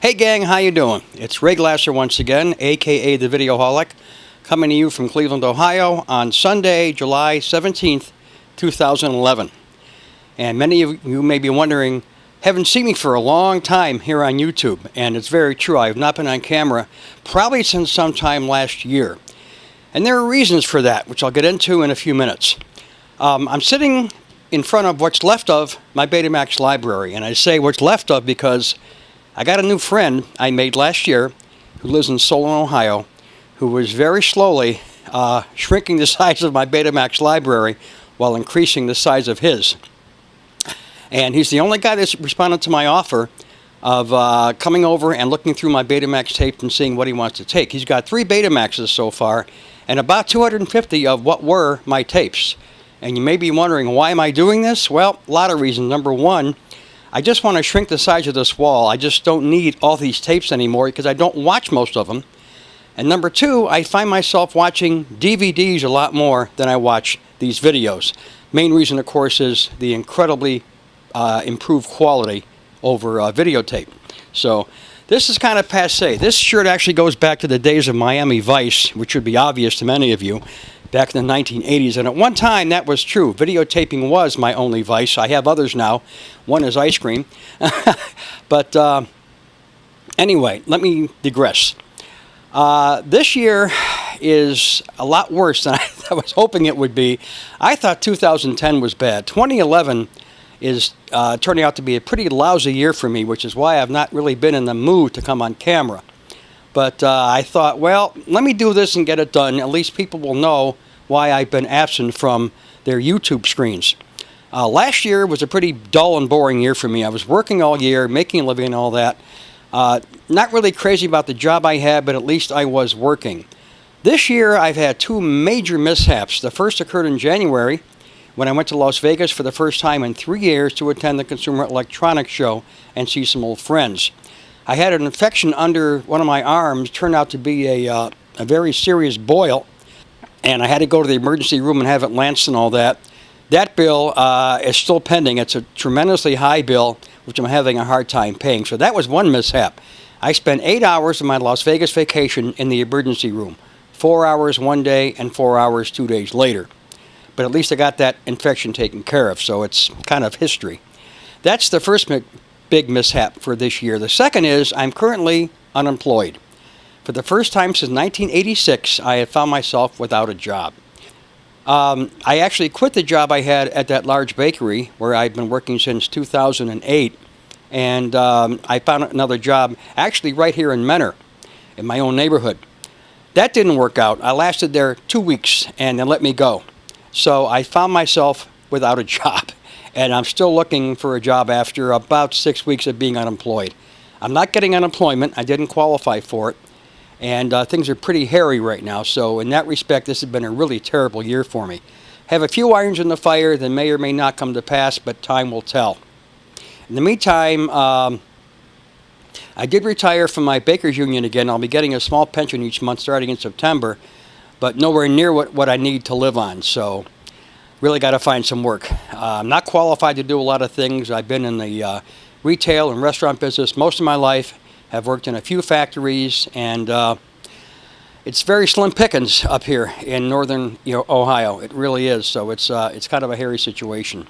Hey gang, how you doing? It's Ray Glasser once again, aka the Videoholic, coming to you from Cleveland, Ohio on Sunday, July 17th, 2011. And many of you may be wondering, haven't seen me for a long time here on YouTube, and it's very true. I have not been on camera probably since sometime last year. And there are reasons for that, which I'll get into in a few minutes. I'm sitting in front of what's left of my Betamax library, and I say what's left of because I got a new friend I made last year who lives in Solon, Ohio, who was very slowly shrinking the size of my Betamax library while increasing the size of his. And he's the only guy that's responded to my offer of coming over and looking through my Betamax tape and seeing what he wants to take. He's got 3 Betamaxes so far and about 250 of what were my tapes. And you may be wondering, why am I doing this? Well, a lot of reasons. Number one, I just want to shrink the size of this wall. I just don't need all these tapes anymore because I don't watch most of them. And number two, I find myself watching DVDs a lot more than I watch these videos. Main reason, of course, is the incredibly improved quality over videotape. So this is kind of passé. This shirt actually goes back to the days of Miami Vice, which should be obvious to many of you, back in the 1980s. And at one time, that was true. Videotaping was my only vice. I have others now. One is ice cream. But anyway, let me digress. This year is a lot worse than I was hoping it would be. I thought 2010 was bad. 2011 is turning out to be a pretty lousy year for me, which is why I've not really been in the mood to come on camera. But I thought, well, let me do this and get it done. At least people will know why I've been absent from their YouTube screens. Last year was a pretty dull and boring year for me. I was working all year, making a living and all that. Not really crazy about the job I had, but at least I was working. This year I've had 2 major mishaps. The first occurred in January when I went to Las Vegas for the first time in 3 years to attend the Consumer Electronics Show and see some old friends. I had an infection under one of my arms, turned out to be a very serious boil, and I had to go to the emergency room and have it lanced and all that. That bill is still pending. It's a tremendously high bill, which I'm having a hard time paying. So that was one mishap. I spent 8 hours of my Las Vegas vacation in the emergency room. 4 hours one day and 4 hours 2 days later. But at least I got that infection taken care of, so it's kind of history. That's the first big mishap for this year. The second is I'm currently unemployed. For the first time since 1986, I have found myself without a job. I actually quit the job I had at that large bakery where I'd been working since 2008, and I found another job actually right here in Menor, in my own neighborhood. That didn't work out. I lasted there 2 weeks and they let me go. So I found myself without a job. And I'm still looking for a job after about 6 weeks of being unemployed. I'm not getting unemployment. I didn't qualify for it. And things are pretty hairy right now. So in that respect, this has been a really terrible year for me. Have a few irons in the fire that may or may not come to pass, but time will tell. In the meantime, I did retire from my Bakers Union again. I'll be getting a small pension each month starting in September, but nowhere near what I need to live on. So really got to find some work. I'm not qualified to do a lot of things. I've been in the retail and restaurant business most of my life. Have worked in a few factories, and it's very slim pickings up here in northern Ohio. It really is. So it's kind of a hairy situation.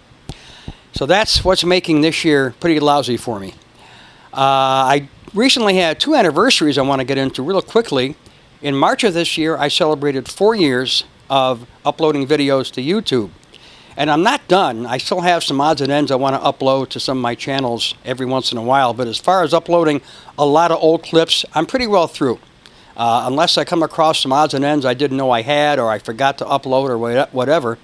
So that's what's making this year pretty lousy for me. I recently had 2 anniversaries I want to get into real quickly. In March of this year, I celebrated 4 years of uploading videos to YouTube. And I'm not done. I still have some odds and ends I want to upload to some of my channels every once in a while. But as far as uploading a lot of old clips, I'm pretty well through. Unless I come across some odds and ends I didn't know I had, or I forgot to upload, or whatever,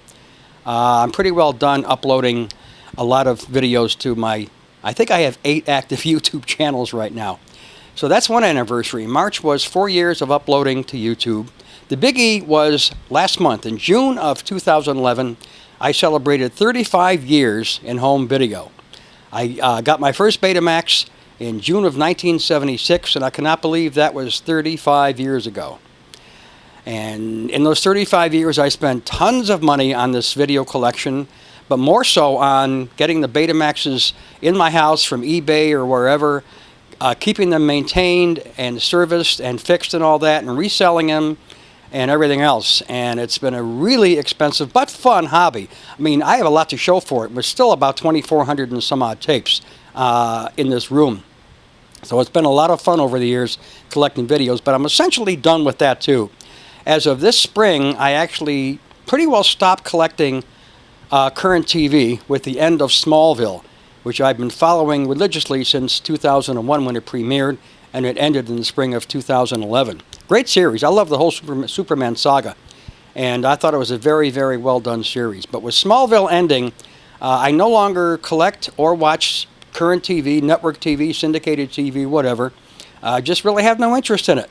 I'm pretty well done uploading a lot of videos to my, I think I have 8 active YouTube channels right now. So that's one anniversary. March was 4 years of uploading to YouTube. The biggie was last month, in June of 2011, I celebrated 35 years in home video. I got my first Betamax in June of 1976, and I cannot believe that was 35 years ago. And in those 35 years, I spent tons of money on this video collection, but more so on getting the Betamaxes in my house from eBay or wherever, keeping them maintained and serviced and fixed and all that, and reselling them and everything else. And it's been a really expensive but fun hobby. I mean, I have a lot to show for it. We're still about 2,400 and some odd tapes in this room. So it's been a lot of fun over the years collecting videos, but I'm essentially done with that too. As of this spring, I actually pretty well stopped collecting current TV with the end of Smallville, which I've been following religiously since 2001 when it premiered, and it ended in the spring of 2011. Great series. I love the whole Superman saga, and I thought it was a very, very well done series. But with Smallville ending, I no longer collect or watch current TV, network TV, syndicated TV, whatever. I just really have no interest in it.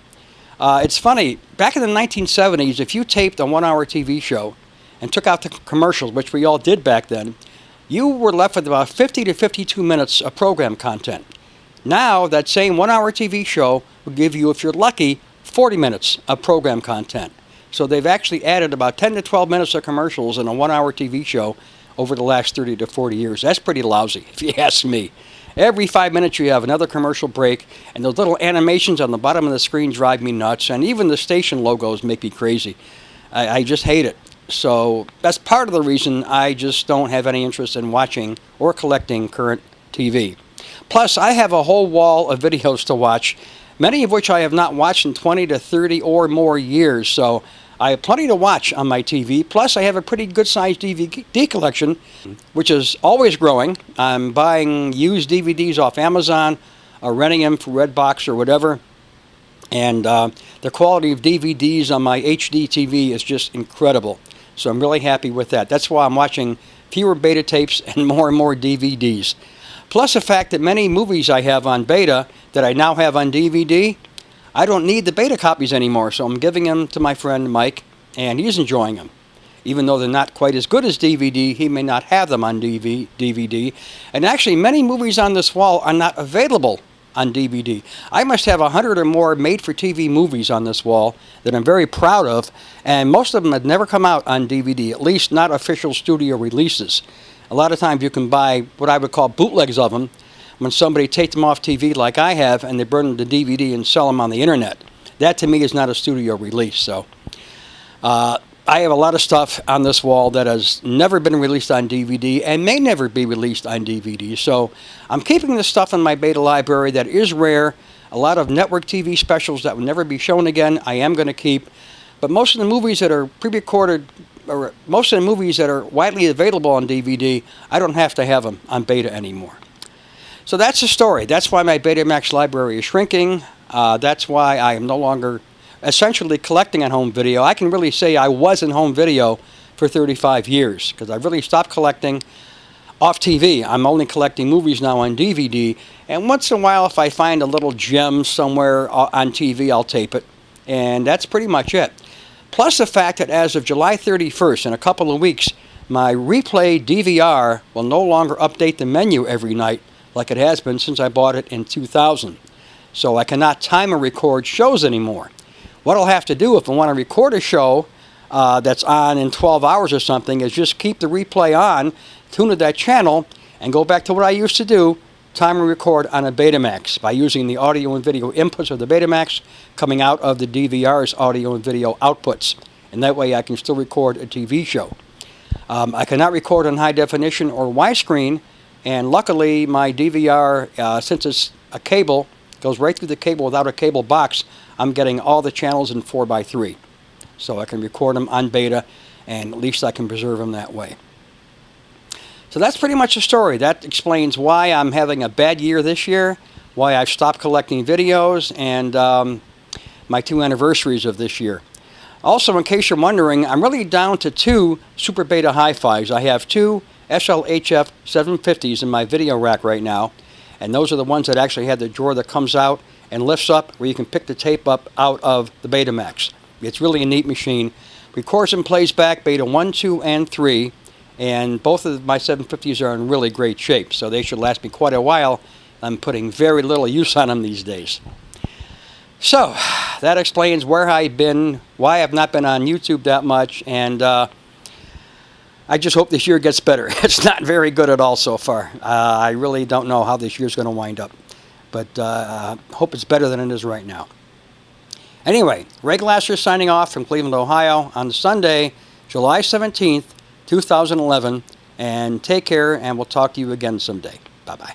It's funny, back in the 1970s, if you taped a 1-hour TV show and took out the commercials, which we all did back then, you were left with about 50 to 52 minutes of program content. Now, that same 1-hour TV show will give you, if you're lucky, 40 minutes of program content. So they've actually added about 10 to 12 minutes of commercials in a 1-hour TV show over the last 30 to 40 years. That's pretty lousy, if you ask me. Every 5 minutes you have another commercial break, and those little animations on the bottom of the screen drive me nuts, and even the station logos make me crazy. I just hate it. So that's part of the reason I just don't have any interest in watching or collecting current TV. Plus, I have a whole wall of videos to watch, many of which I have not watched in 20 to 30 or more years. So I have plenty to watch on my TV. Plus, I have a pretty good-sized DVD collection, which is always growing. I'm buying used DVDs off Amazon, or renting them for Redbox or whatever. And the quality of DVDs on my HD TV is just incredible. So I'm really happy with that. That's why I'm watching fewer beta tapes and more DVDs. Plus the fact that many movies I have on beta that I now have on DVD, I don't need the beta copies anymore, so I'm giving them to my friend Mike, and he's enjoying them. Even though they're not quite as good as DVD, he may not have them on DVD. And actually, many movies on this wall are not available on DVD. I must have 100 or more made-for-TV movies on this wall that I'm very proud of, and most of them have never come out on DVD, at least not official studio releases. A lot of times you can buy what I would call bootlegs of them, when somebody takes them off TV like I have, and they burn them to DVD and sell them on the internet. That to me is not a studio release. So I have a lot of stuff on this wall that has never been released on DVD and may never be released on DVD. So I'm keeping this stuff in my beta library that is rare. A lot of network TV specials that will never be shown again, I am going to keep. But most of the movies that are pre-recorded, or most of the movies that are widely available on DVD, I don't have to have them on beta anymore. So that's the story. That's why my Betamax library is shrinking. That's why I am no longer essentially collecting on home video. I can really say I was in home video for 35 years because I really stopped collecting off TV. I'm only collecting movies now on DVD. And once in a while, if I find a little gem somewhere on TV, I'll tape it. And that's pretty much it. Plus the fact that as of July 31st, in a couple of weeks, my replay DVR will no longer update the menu every night like it has been since I bought it in 2000. So I cannot time and record shows anymore. What I'll have to do if I want to record a show that's on in 12 hours or something is just keep the replay on, tune to that channel, and go back to what I used to do, time and record on a Betamax by using the audio and video inputs of the Betamax coming out of the DVR's audio and video outputs. And that way I can still record a TV show. I cannot record in high definition or widescreen, and luckily my DVR, since it's a cable, goes right through the cable without a cable box, I'm getting all the channels in 4:3. So I can record them on beta, and at least I can preserve them that way. So that's pretty much the story. That explains why I'm having a bad year this year, why I've stopped collecting videos, and my 2 anniversaries of this year. Also, in case you're wondering, I'm really down to 2 Super Beta Hi-Fis. I have 2 SLHF 750s in my video rack right now, and those are the ones that actually have the drawer that comes out and lifts up where you can pick the tape up out of the Betamax. It's really a neat machine. Records and plays back Beta 1, 2, and 3, and both of my 750s are in really great shape, so they should last me quite a while. I'm putting very little use on them these days. So, that explains where I've been, why I've not been on YouTube that much, and I just hope this year gets better. It's not very good at all so far. I really don't know how this year's going to wind up. but hope it's better than it is right now. Anyway, Ray Glasser signing off from Cleveland, Ohio on Sunday, July 17th, 2011. And take care, and we'll talk to you again someday. Bye-bye.